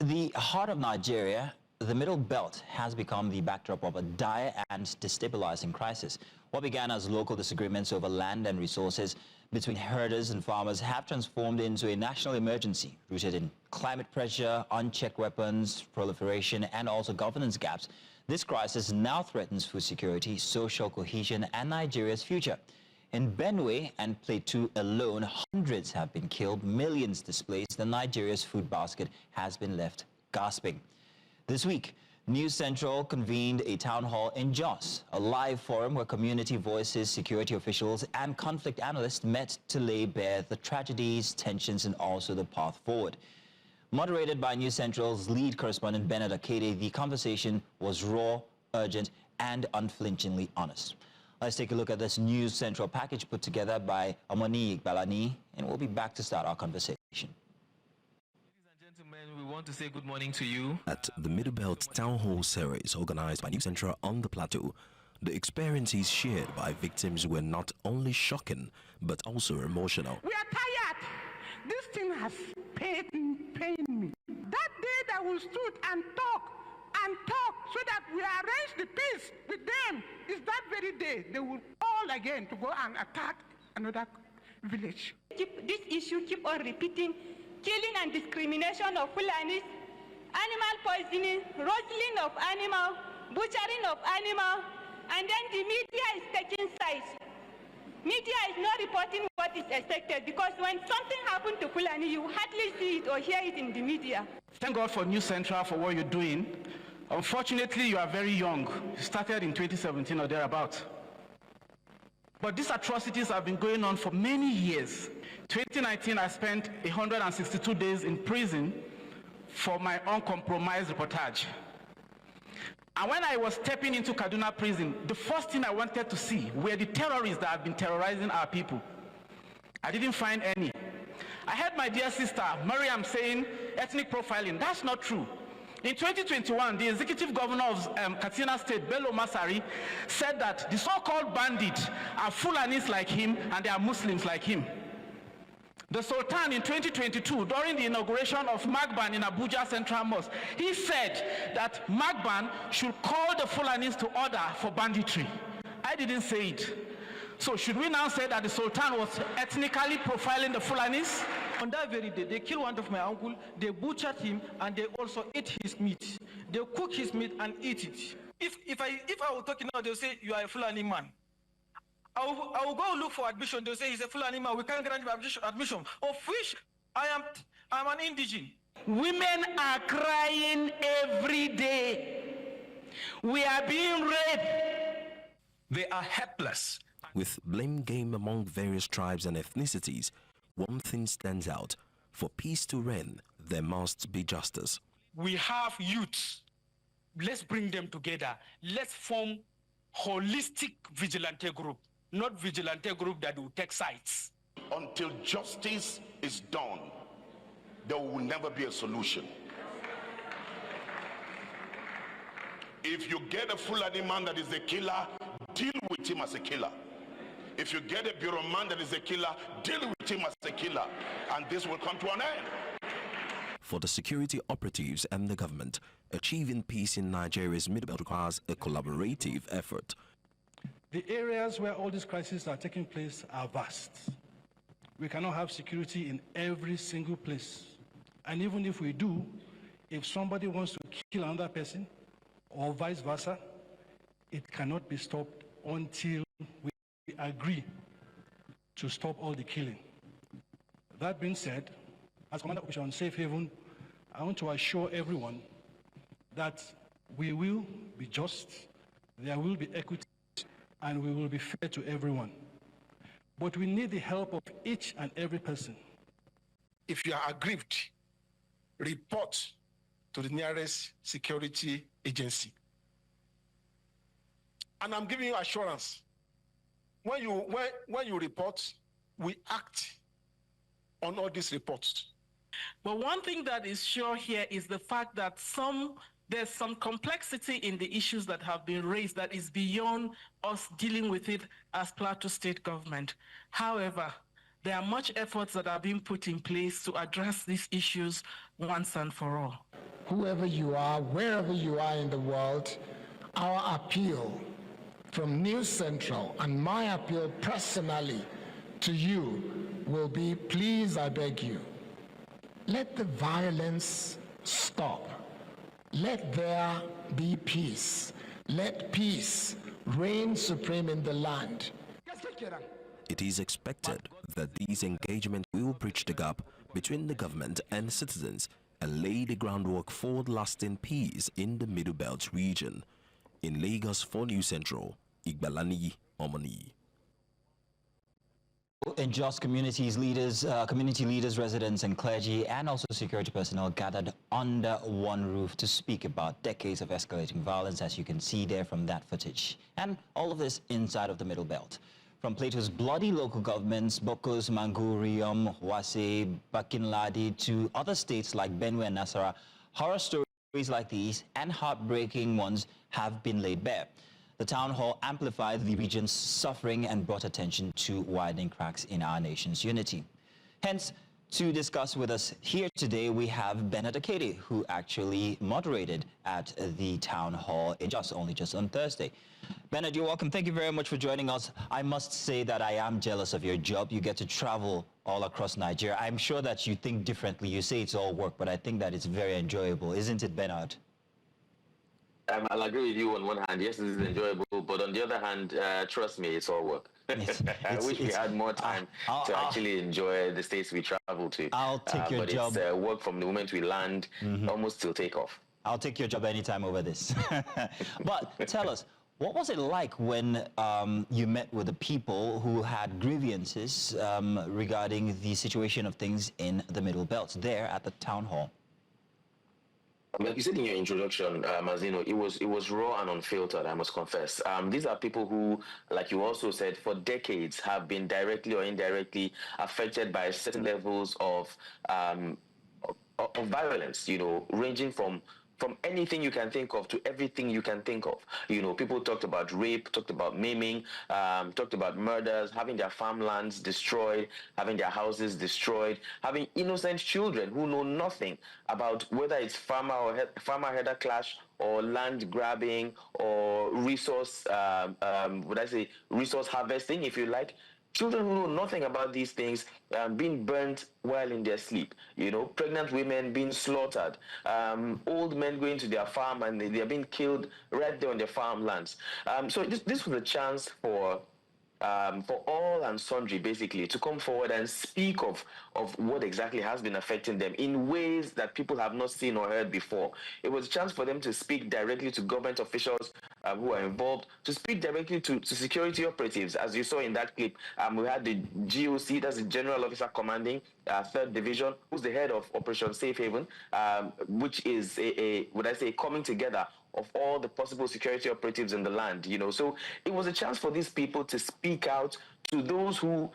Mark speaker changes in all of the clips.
Speaker 1: the heart of Nigeria, the Middle Belt has become the backdrop of a dire and destabilizing crisis. What began as local disagreements over land and resources between herders and farmers have transformed into a national emergency rooted in climate pressure, unchecked weapons, proliferation, and also governance gaps. This crisis now threatens food security, social cohesion, and Nigeria's future. In Benue and Plateau alone, hundreds have been killed, millions displaced, and Nigeria's food basket has been left gasping. This week, News Central convened a town hall in Jos, a live forum where community voices, security officials, and conflict analysts met to lay bare the tragedies, tensions, and also the path forward. Moderated by News Central's lead correspondent Bernard Akede, the conversation was raw, urgent, and unflinchingly honest. Let's take a look at this News Central package put together by Amoni Balani, and we'll be back to start our conversation.
Speaker 2: Ladies and gentlemen, we want to say good morning to you.
Speaker 3: At the Middle Belt Town Hall series organized by News Central on the Plateau, the experiences shared by victims were not only shocking, but also emotional.
Speaker 4: We are tired. This thing has pained me. That day that we stood and talk so that we arrange the peace with them is that very day they will all again to go and attack another village.
Speaker 5: This issue keep on repeating, killing and discrimination of Fulanis, animal poisoning, roastling of animal, butchering of animal, and then the media is taking sides. Media is not reporting what is expected because when something happened to Fulani, you hardly see it or hear it in the media.
Speaker 4: Thank God for News Central for what you're doing. Unfortunately, you are very young. You started in 2017 or thereabout. But these atrocities have been going on for many years. 2019, I spent 162 days in prison for my uncompromised reportage. And when I was stepping into Kaduna prison, the first thing I wanted to see were the terrorists that have been terrorizing our people. I didn't find any. I heard my dear sister, Mariam, saying ethnic profiling. That's not true. In 2021, the executive governor of Katsina State, Bello Masari, said that the so-called bandits are Fulanis like him and they are Muslims like him. The Sultan in 2022, during the inauguration of Magban in Abuja Central Mosque, he said that Magban should call the Fulanis to order for banditry. I didn't say it. So should we now say that the Sultan was ethnically profiling the Fulanis?
Speaker 6: On that very day, they killed one of my uncle, they butchered him, and they also ate his meat. They cook his meat and eat it. If I were talking now, they'll say, you are a Fulani man. I will go look for admission. They'll say he's a Fulani man. We can't grant him admission. Of which I'm an indigene.
Speaker 4: Women are crying every day. We are being raped.
Speaker 7: They are helpless.
Speaker 3: With blame game among various tribes and ethnicities, one thing stands out. For peace to reign, there must be justice.
Speaker 8: We have youths. Let's bring them together. Let's form holistic vigilante group, not vigilante group that will take sides.
Speaker 9: Until justice is done, there will never be a solution. If you get a Fulani man that is a killer, deal with him as a killer. If you get a bureau man that is a killer, deal with him as a killer. And this will come to an end.
Speaker 3: For the security operatives and the government, achieving peace in Nigeria's Middle Belt requires a collaborative effort.
Speaker 10: The areas where all these crises are taking place are vast. We cannot have security in every single place. And even if we do, if somebody wants to kill another person, or vice versa, it cannot be stopped until we agree to stop all the killing. That being said, as Commander of Operation Safe Haven, I want to assure everyone that we will be just, there will be equity, and we will be fair to everyone. But we need the help of each and every person.
Speaker 7: If you are aggrieved, report to the nearest security agency. And I'm giving you assurance. When you report, we act on all these reports.
Speaker 6: But one thing that is sure here is the fact that there's some complexity in the issues that have been raised that is beyond us dealing with it as Plateau State government. However, there are much efforts that are being put in place to address these issues once and for all.
Speaker 11: whoever you are, wherever you are in the world, our appeal from News Central and my appeal personally to you will be, please, I beg you, let the violence stop. Let there be peace. Let peace reign supreme in the land.
Speaker 3: It is expected that these engagements will bridge the gap between the government and citizens and lay the groundwork for lasting peace in the Middle Belt region. In Lagos for News Central, Igbalani Omoni.
Speaker 1: In just community leaders, residents and clergy, and also security personnel gathered under one roof to speak about decades of escalating violence, as you can see there from that footage. And all of this inside of the Middle Belt. From Plato's bloody local governments, Bokos, Mangurium, Wase, Bakinladi, to other states like Benue and Nasarawa, horror stories like these and heartbreaking ones have been laid bare. The town hall amplified the region's suffering and brought attention to widening cracks in our nation's unity. Hence, to discuss with us here today, we have Bernard Akede, who actually moderated at the town hall only just on Thursday. Bernard, you're welcome. Thank you very much for joining us. I must say that I am jealous of your job. You get to travel all across Nigeria. I'm sure that you think differently. You say it's all work, but I think that it's very enjoyable. Isn't it, Bernard?
Speaker 12: I'll agree with you on one hand. Yes, this is enjoyable, but on the other hand, trust me, it's all work. I wish we had more time to actually enjoy the states we travel to.
Speaker 1: I'll take your job.
Speaker 12: But it's work from the moment we land, almost till takeoff.
Speaker 1: I'll take your job anytime over this. But tell us, what was it like when you met with the people who had grievances regarding the situation of things in the Middle Belt there at the town hall?
Speaker 12: Like you said in your introduction, Mazino, it was raw and unfiltered, I must confess. These are people who, like you also said, for decades have been directly or indirectly affected by certain levels of violence, you know, ranging from anything you can think of to everything you can think of. You know, people talked about rape, talked about maiming, talked about murders, having their farmlands destroyed, having their houses destroyed, having innocent children who know nothing about whether it's farmer-header clash or land grabbing or resource, resource harvesting, if you like. Children who know nothing about these things being burnt while in their sleep, you know, pregnant women being slaughtered, old men going to their farm and they are being killed right there on their farmlands. So this was a chance for all and sundry basically to come forward and speak of what exactly has been affecting them in ways that people have not seen or heard before. It was a chance for them to speak directly to government officials who are involved, to speak directly to security operatives. As you saw in that clip, we had the GOC, that's the General Officer Commanding 3rd Division, who's the head of Operation Safe Haven, which is a coming together of all the possible security operatives in the land, you know. So it was a chance for these people to speak out to those who,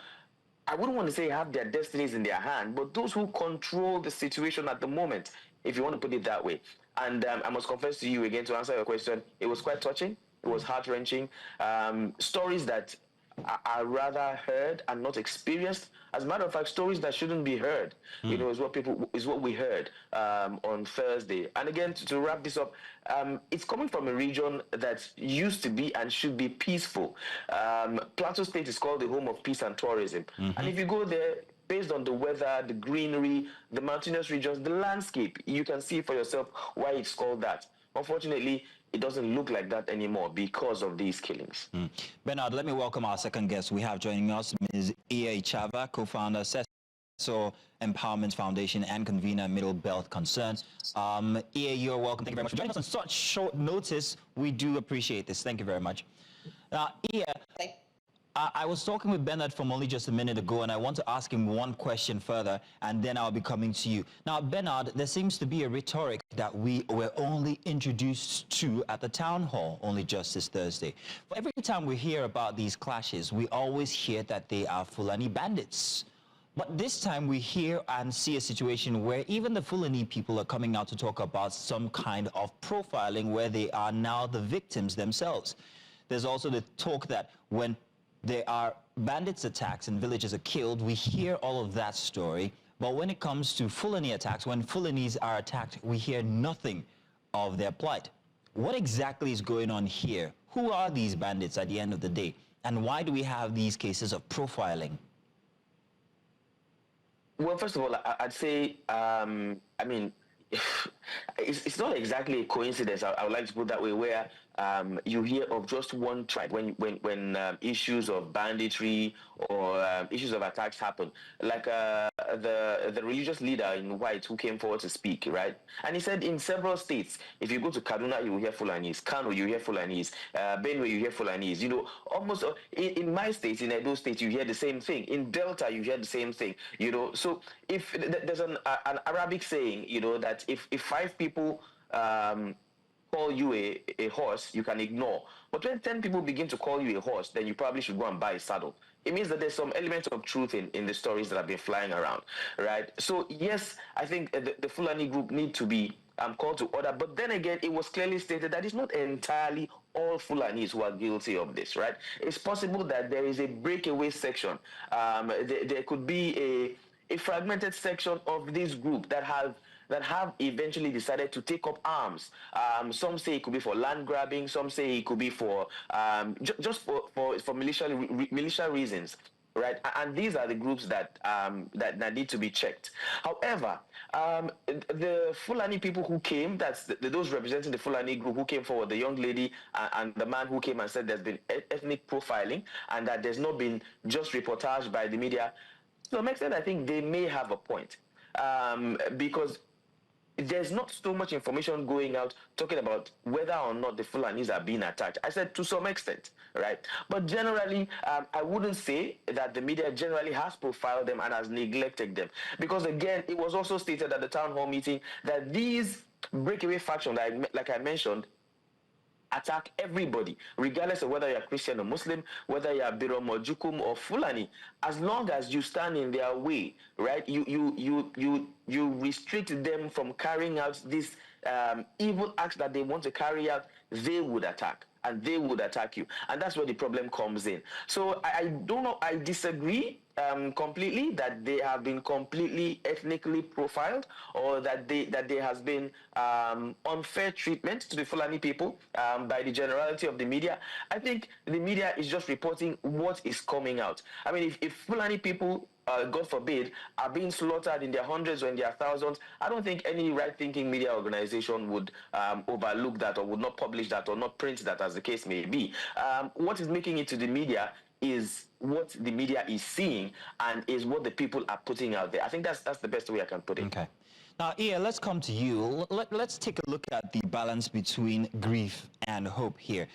Speaker 12: I wouldn't want to say have their destinies in their hand, but those who control the situation at the moment, if you want to put it that way. And I must confess to you again, to answer your question, it was quite touching. It was heart-wrenching. Stories that are rather heard and not experienced. As a matter of fact, stories that shouldn't be heard, you know, is what we heard on Thursday. And again, to wrap this up, it's coming from a region that used to be and should be peaceful. Plateau State is called the home of peace and tourism. And if you go there, based on the weather, the greenery, the mountainous regions, the landscape, you can see for yourself why it's called that. Unfortunately, it doesn't look like that anymore because of these killings.
Speaker 1: Bernard, let me welcome our second guest. We have joining us Ms. Iya Chava, co-founder, CESO Empowerment Foundation and convener Middle Belt Concerns. Iya, you're welcome. Thank you very much for joining us on such short notice. We do appreciate this. Thank you very much. Now, Iya, I was talking with Bernard from only just a minute ago, and I want to ask him one question further, and then I'll be coming to you. Now, Bernard, there seems to be a rhetoric that we were only introduced to at the town hall only just this Thursday. Every time we hear about these clashes, we always hear that they are Fulani bandits. But this time we hear and see a situation where even the Fulani people are coming out to talk about some kind of profiling where they are now the victims themselves. There's also the talk that when there are bandits attacks and villages are killed, we hear all of that story, But when it comes to Fulani attacks, when Fulanis are attacked, we hear nothing of their plight. What exactly is going on here? Who are these bandits at the end of the day? And why do we have these cases of profiling?
Speaker 12: Well, first of all, I'd say, I mean, it's not exactly a coincidence. I would like to put it that way, where you hear of just one tribe when issues of banditry or issues of attacks happen. Like the religious leader in white who came forward to speak, right? And he said in several states, if you go to Kaduna, you will hear Fulanis. Kano, you hear Fulanis. Benue, you hear Fulanis. You know, almost in my state, in Edo State, you hear the same thing. In Delta, you hear the same thing. You know, so if there's an Arabic saying, you know, that if 5 people call you a horse, you can ignore. But when 10 people begin to call you a horse, then you probably should go and buy a saddle. It means that there's some element of truth in the stories that have been flying around, right? So yes, I think the Fulani group need to be called to order. But then again, it was clearly stated that it's not entirely all Fulanis who are guilty of this, right? It's possible that there is a breakaway section. There could be a fragmented section of this group that have eventually decided to take up arms. Some say it could be for land grabbing. Some say it could be for just for militia reasons, right? And these are the groups that need to be checked. However, the Fulani people who came, that's those representing the Fulani group who came forward, the young lady and the man who came and said there's been ethnic profiling and that there's not been just reportage by the media. To some extent, I think they may have a point, because there's not so much information going out talking about whether or not the Fulanis are being attacked. I said to some extent, right? But generally, I wouldn't say that the media generally has profiled them and has neglected them. Because again, it was also stated at the town hall meeting that these breakaway factions, like I mentioned, attack everybody, regardless of whether you're Christian or Muslim, whether you're Birom or Jukum or Fulani. As long as you stand in their way, right? You restrict them from carrying out these evil acts that they want to carry out. They would attack, and they would attack you, and that's where the problem comes in. So I don't know. I disagree completely that they have been completely ethnically profiled, or that there has been unfair treatment to the Fulani people by the generality of the media. I think the media is just reporting what is coming out. I mean, if Fulani people, God forbid, are being slaughtered in their hundreds or in their thousands, I don't think any right-thinking media organization would overlook that, or would not publish that, or not print that, as the case may be. What is making it to the media is what the media is seeing and is what the people are putting out there. I think that's the best way I can put it.
Speaker 1: Okay. Now, Iya, let's come to you. Let's take a look at the balance between grief and hope here.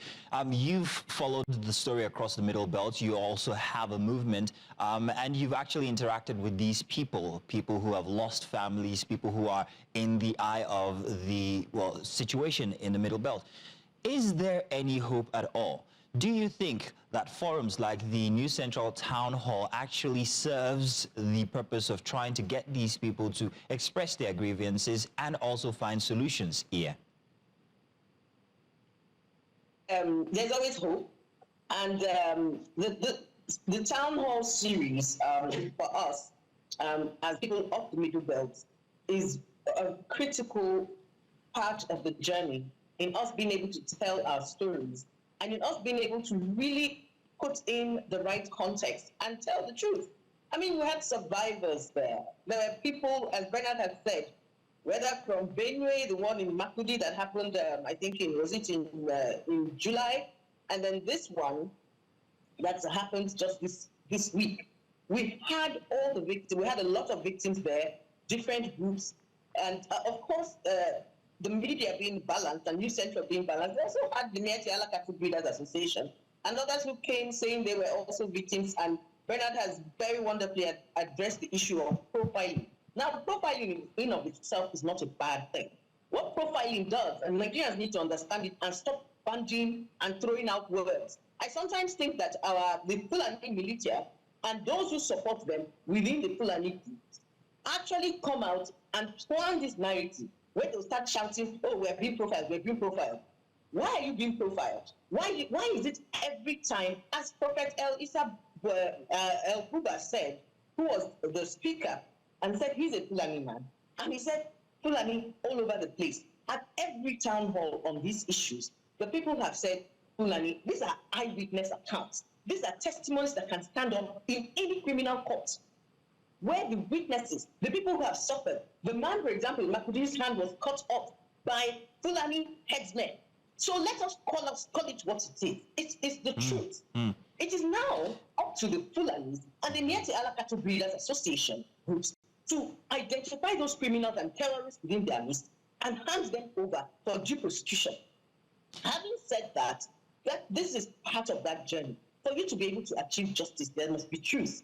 Speaker 1: You've followed the story across the Middle Belt. You also have a movement, and you've actually interacted with these people who have lost families, people who are in the eye of the, well, situation in the Middle Belt. Is there any hope at all? Do you think that forums like the New Central Town Hall actually serves the purpose of trying to get these people to express their grievances and also find solutions here?
Speaker 13: There's always hope, and the Town Hall series for us as people of the Middle Belt is a critical part of the journey in us being able to tell our stories, and in us being able to really put in the right context and tell the truth. I mean, we had survivors there. There were people, as Bernard had said, whether from Benue, the one in Makudi that happened, I think in July, and then this one that happened just this week. We had all the victims. We had a lot of victims there, different groups, and of course, the media being balanced and New Central being balanced. They also had the Mieti Alakatu Breeders Association and others who came saying they were also victims, and Bernard has very wonderfully addressed the issue of profiling. Now, profiling in of itself is not a bad thing. What profiling does, and Nigerians need to understand it and stop bunging and throwing out words. I sometimes think that the Fulani militia and those who support them within the Fulani groups actually come out and plan this narrative where they'll start shouting, oh, we're being profiled, we're being profiled. Why are you being profiled? Why is it every time, as Prophet El Buba said, who was the speaker and said he's a Fulani man. And he said Fulani all over the place. At every town hall on these issues, the people have said Fulani. These are eyewitness accounts. These are testimonies that can stand up in any criminal court, where the witnesses, the people who have suffered, the man, for example, Makudi's hand was cut off by Fulani headsmen. So let us call it what it is. It's the truth. It is now up to the Fulanis and the Miete Alakato Breeders Association groups to identify those criminals and terrorists within their midst and hand them over for due prosecution. Having said that this is part of that journey. For you to be able to achieve justice, there must be truth.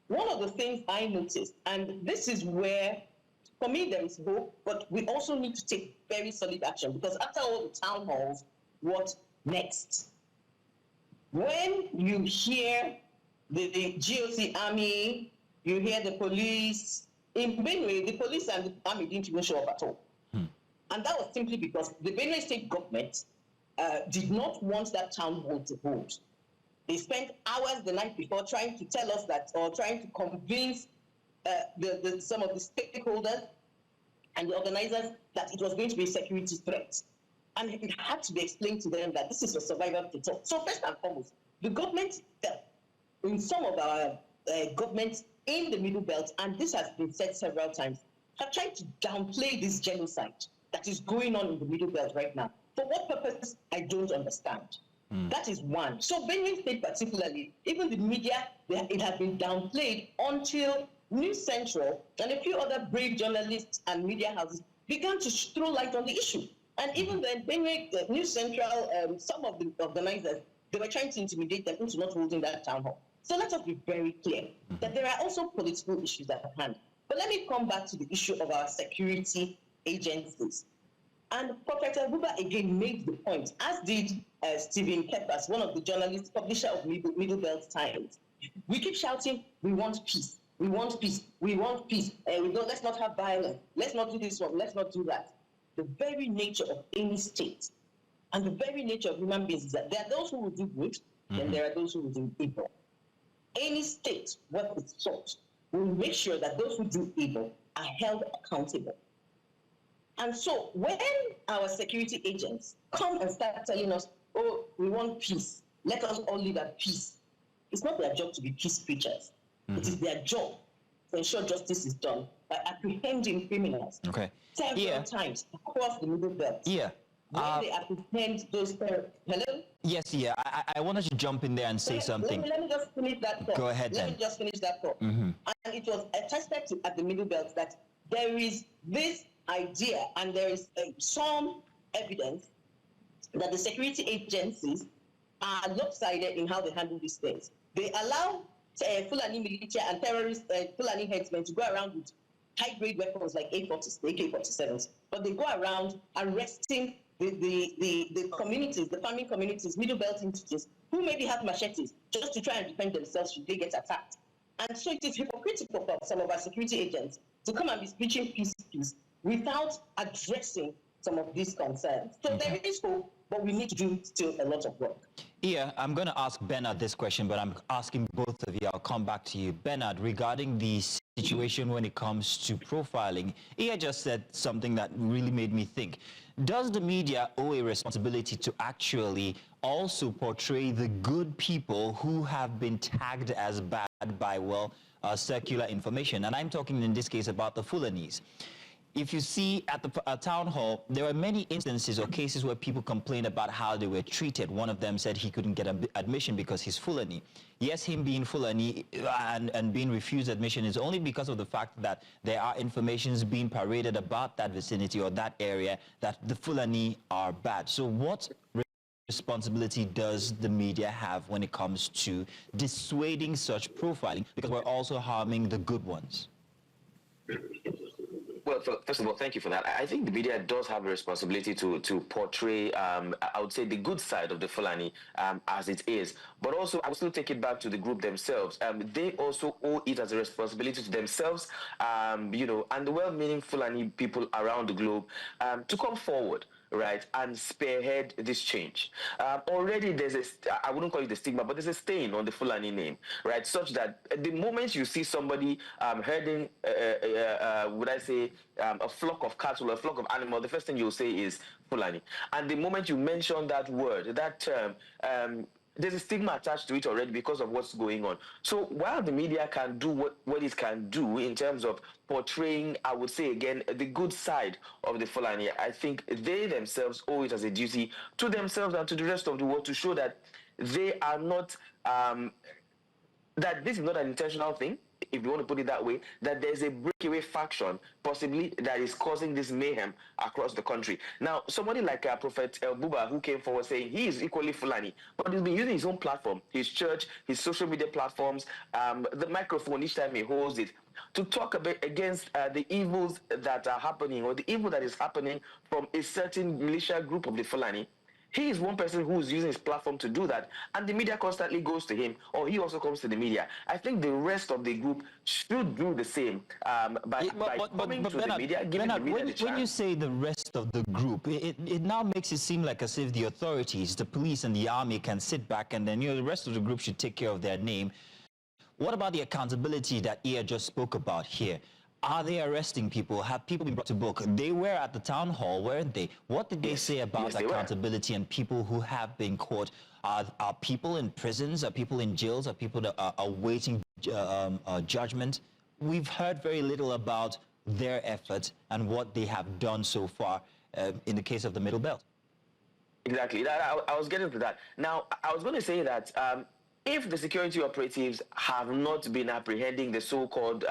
Speaker 13: One of the things I noticed, and this is where, for me, there is hope, but we also need to take very solid action, because after all the town halls, what next? When you hear the GOC army, you hear the police, in Benue, the police and the army didn't even show up at all. And that was simply because the Benue state government did not want that town hall to hold. They spent hours the night before trying to tell us that, or trying to convince some of the stakeholders and the organizers that it was going to be a security threat. And it had to be explained to them that this is a survival of the top. So first and foremost, the government, in some of our governments in the Middle Belt, and this has been said several times, have tried to downplay this genocide that is going on in the Middle Belt right now. For what purpose, I don't understand. That is one. So Benue State particularly, even the media, it has been downplayed until News Central and a few other brave journalists and media houses began to throw light on the issue. And even then, Benue News Central, some of the organizers, they were trying to intimidate them into not holding that town hall. So let us be very clear that there are also political issues at hand. But let me come back to the issue of our security agencies. And Prophet Abuba again made the point, as did Stephen Kepas, one of the journalists, publisher of Middle Belt Times. We keep shouting, we want peace, we want peace, we want peace. Let's not have violence, let's not do this one, let's not do that. The very nature of any state and the very nature of human beings is that there are those who will do good, and there are those who will do evil. Any state worth its salt will make sure that those who do evil are held accountable. And so when our security agents come and start telling us, oh, we want peace, let us all live at peace, it's not their job to be peace preachers. It is their job to ensure justice is done by apprehending criminals. Several times across the Middle Belt. When they apprehend those terrorists. Hello?
Speaker 1: Yes, I wanted to jump in there and say something.
Speaker 13: Let me just finish that thought.
Speaker 1: Go ahead then.
Speaker 13: Let me just finish that thought. And it was attested to at the Middle Belt that there is this idea, and there is some evidence that the security agencies are lopsided in how they handle these things. They allow Fulani militia and terrorist Fulani headsmen to go around with high-grade weapons like AK-47s, but they go around arresting the communities, the farming communities, Middle Belt entities, who maybe have machetes just to try and defend themselves should they get attacked. And so it is hypocritical for some of our security agents to come and be preaching peace without addressing some of these concerns. So there is hope, but we need to do still a lot of work.
Speaker 1: Yeah, I'm going to ask Bernard this question, but I'm asking both of you. I'll come back to you. Bernard, regarding the situation when it comes to profiling, Iya just said something that really made me think. Does the media owe a responsibility to actually also portray the good people who have been tagged as bad by, well, circular information? And I'm talking in this case about the Fulanis. If you see at the town hall, there are many instances or cases where people complain about how they were treated. One of them said he couldn't get admission because he's Fulani. Yes, him being Fulani and being refused admission is only because of the fact that there are informations being paraded about that vicinity or that area that the Fulani are bad. So what responsibility does the media have when it comes to dissuading such profiling? Because we're also harming the good ones.
Speaker 12: Well, first of all, thank you for that. I think the media does have a responsibility to portray, I would say, the good side of the Fulani as it is. But also, I would still take it back to the group themselves. They also owe it as a responsibility to themselves, you know, and the well-meaning Fulani people around the globe to come forward. right, and spearhead this change. Already there's I wouldn't call it a stigma, but there's a stain on the Fulani name, right, such that the moment you see somebody herding, would I say, a flock of cattle, a flock of animals, the first thing you'll say is Fulani. And the moment you mention that word, that term, there's a stigma attached to it already because of what's going on. So while the media can do what it can do in terms of portraying, I would say again, the good side of the Fulani, I think they themselves owe it as a duty to themselves and to the rest of the world to show that they are not, that this is not an intentional thing, if you want to put it that way, that there's a breakaway faction possibly that is causing this mayhem across the country. Now, somebody like Prophet El Buba, who came forward saying he is equally Fulani, but he's been using his own platform, his church, his social media platforms, the microphone each time he holds it, to talk a bit against the evils that are happening, or the evil that is happening from a certain militia group of the Fulani. He is one person who is using his platform to do that, and the media constantly goes to him, or he also comes to the media. I think the rest of the group should do the same by coming to
Speaker 1: Bernard,
Speaker 12: the media, giving the media the chance.
Speaker 1: When you say the rest of the group, it now makes it seem like as if the authorities, the police and the army can sit back and then, the rest of the group should take care of their name. What about the accountability that Ia just spoke about here? Are they arresting people? Have people been brought to book? They were at the town hall, weren't they? What did they say about accountability and people who have been caught? Are people in prisons? Are people in jails? Are people that are awaiting judgment? We've heard very little about their efforts and what they have done so far in the case of the Middle Belt. Exactly.
Speaker 12: I was getting to that. Now, I was going to say that if the security operatives have not been apprehending the so-called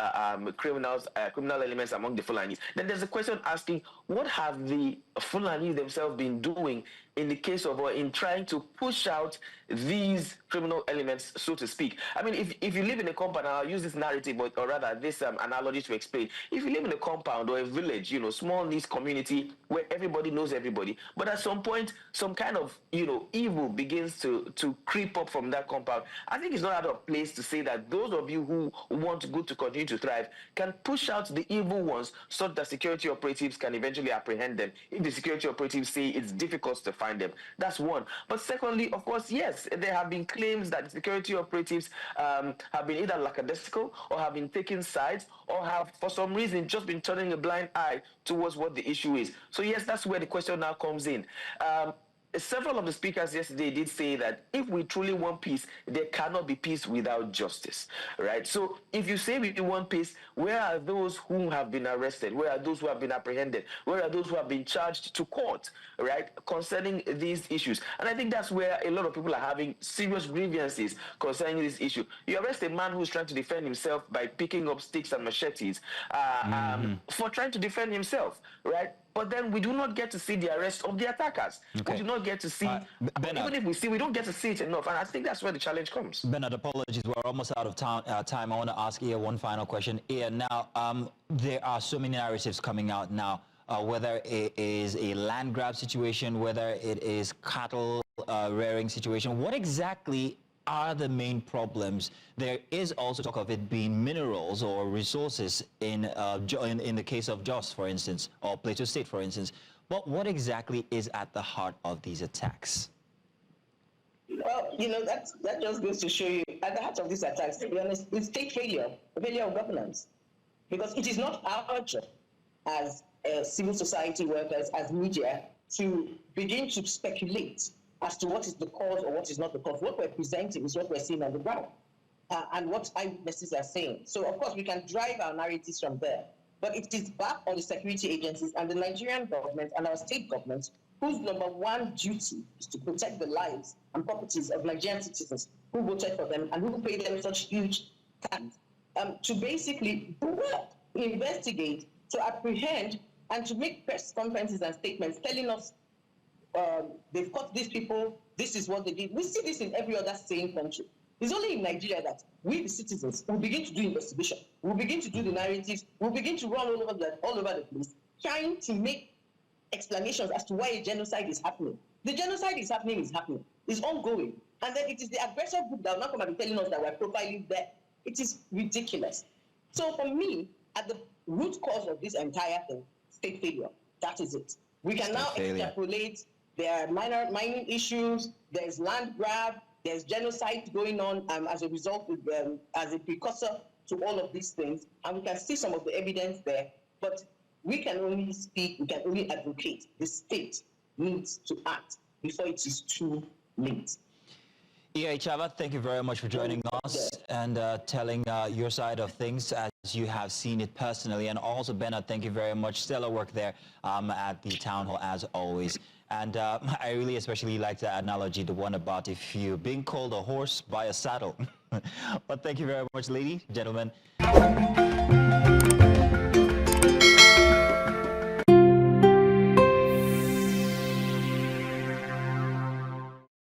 Speaker 12: criminal elements among the Fulanis, then there's a question asking, what have the Fulani themselves been doing in the case of, or in trying to push out these criminal elements, so to speak? I mean, if you live in a compound, I'll use this narrative, or rather this analogy to explain. If you live in a compound or a village, small niche community where everybody knows everybody, but at some point, some kind of, evil begins to creep up from that compound, I think it's not out of place to say that those of you who want good to continue to thrive can push out the evil ones so that security operatives can eventually apprehend them. If the security operatives say it's difficult to find them, that's one. But secondly, of course, yes, there have been claims that security operatives have been either lackadaisical or have been taking sides or have, for some reason, just been turning a blind eye towards what the issue is. So yes, that's where the question now comes in. Several of the speakers yesterday did say that if we truly want peace, there cannot be peace without justice, right? So if you say we want peace, where are those who have been arrested? Where are those who have been apprehended? Where are those who have been charged to court, right, concerning these issues? And I think that's where a lot of people are having serious grievances concerning this issue. You arrest a man who's trying to defend himself by picking up sticks and machetes for trying to defend himself, right? But then we do not get to see the arrest of the attackers. Okay. We do not get to see, even if we see, we don't get to see it enough. And I think that's where the challenge comes.
Speaker 1: Bernard, apologies, we're almost out of time. I want to ask Ia one final question. Ia, now, there are so many narratives coming out now, whether it is a land grab situation, whether it is cattle rearing situation. What exactly are the main problems? There is also talk of it being minerals or resources in the case of Jos, for instance, or Plateau State, for instance. But what exactly is at the heart of these attacks?
Speaker 13: Well, that just goes to show you, at the heart of these attacks, to be honest, it's state failure of governance. Because it is not our job as civil society workers, as media, to begin to speculate as to what is the cause or what is not the cause. What we're presenting is what we're seeing on the ground and what eyewitnesses are saying. So, of course, we can drive our narratives from there. But it is back on the security agencies and the Nigerian government and our state government, whose number one duty is to protect the lives and properties of Nigerian citizens who voted for them and who pay them such huge tax, to basically do work, investigate, to apprehend, and to make press conferences and statements telling us they've caught these people, this is what they did. We see this in every other sane country. It's only in Nigeria that we, the citizens, will begin to do investigation. We'll begin to do the narratives. We'll begin to run all over the place, trying to make explanations as to why a genocide is happening. The genocide is happening, it's ongoing. And then it is the aggressor group that will not come and be telling us that we're profiling there. It is ridiculous. So for me, at the root cause of this entire thing, state failure, that is it. We can now extrapolate. There are minor mining issues. There's land grab. There's genocide going on as a result of as a precursor to all of these things, and we can see some of the evidence there. But we can only speak. We can only advocate. The state needs to act before it is too late.
Speaker 1: E.A. Chava, thank you very much for joining us and telling your side of things as you have seen it personally. And also, Bernard, thank you very much. Stellar work there at the town hall, as always. And I really especially like the analogy, the one about if you're being called a horse, buy a saddle. But thank you very much, ladies, gentlemen.